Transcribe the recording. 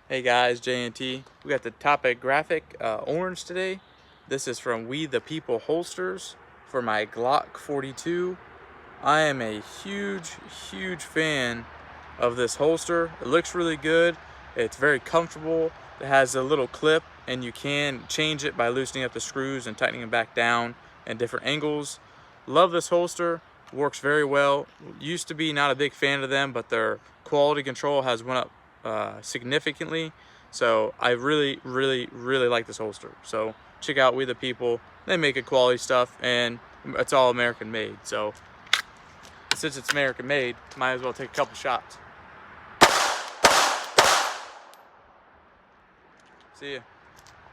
Hey guys, JNT. We got the topic graphic orange today. This is from We the People holsters for my Glock 42. I am a huge fan of this holster. It looks really good. It's very comfortable. It has a little clip and you can change it by loosening up the screws and tightening them back down at different angles. Love this holster. Works very well. Used to be not a big fan of them, but their quality control has went up significantly. So I really like this holster. So check out We the People. They make good quality stuff and it's all American made. So since it's American made, might as well take a couple shots. See ya.